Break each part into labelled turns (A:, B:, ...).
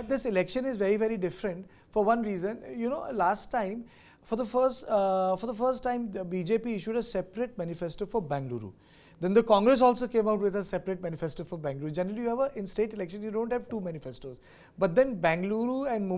A: this election is very, very different for one reason. You know, last time, for the first time, the BJP issued a separate manifesto for Bengaluru. Then the Congress also came out with a separate manifesto for Bengaluru. Generally, you have in state elections, you don't have two manifestos. But then Bengaluru and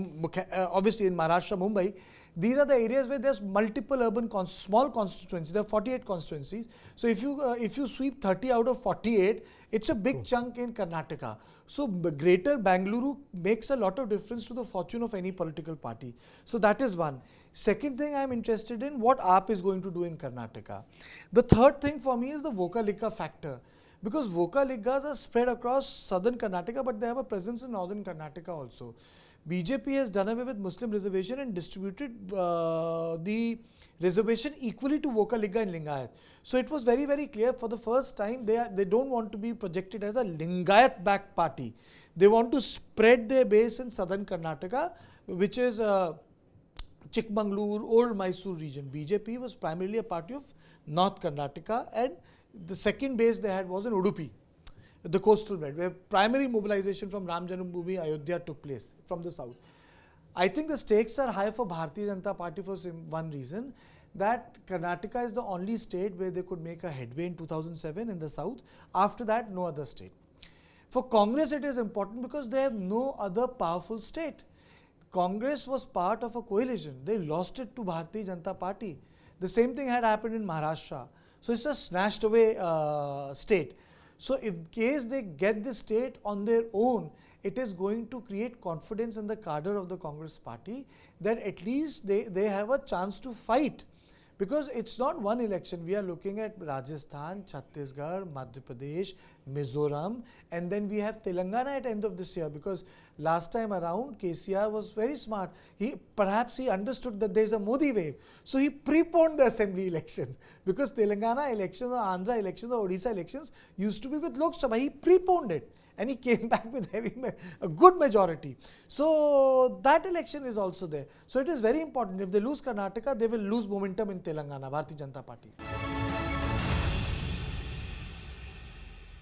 A: obviously in Maharashtra, Mumbai, these are the areas where there's multiple urban small constituencies. There are 48 constituencies. So if you sweep 30 out of 48, it's a big chunk in Karnataka. So greater Bengaluru makes a lot of difference to the fortune of any political party. So that is one. Second thing I'm interested in, what AAP is going to do in Karnataka. The third thing for me is the Voka-Ligga factor. Because Voka-Liggas are spread across southern Karnataka, but they have a presence in northern Karnataka also. BJP has done away with Muslim reservation and distributed the reservation equally to Voka-Ligga and Lingayat. So it was very, very clear for the first time they don't want to be projected as a Lingayat-backed party. They want to spread their base in southern Karnataka, which is Chikmagalur, Old Mysore region. BJP was primarily a party of North Karnataka, and the second base they had was in Udupi, the coastal belt, where primary mobilization from Ram Janambhoomi, Ayodhya took place from the south. I think the stakes are high for Bharatiya Janata Party for one reason, that Karnataka is the only state where they could make a headway in 2007 in the south. After that, no other state. For Congress, it is important because they have no other powerful state. Congress was part of a coalition. They lost it to Bharatiya Janata Party. The same thing had happened in Maharashtra. So it's a snatched away state. So in case they get the state on their own, it is going to create confidence in the cadre of the Congress party that at least they have a chance to fight. Because it's not one election. We are looking at Rajasthan, Chhattisgarh, Madhya Pradesh, Mizoram, and then we have Telangana at the end of this year. Because last time around, KCR was very smart. Perhaps he understood that there is a Modi wave. So he preponed the assembly elections. Because Telangana elections or Andhra elections or Odisha elections used to be with Lok Sabha. He preponed it. And he came back with having a good majority. So that election is also there. So it is very important. If they lose Karnataka, they will lose momentum in Telangana, Bharatiya Janata Party.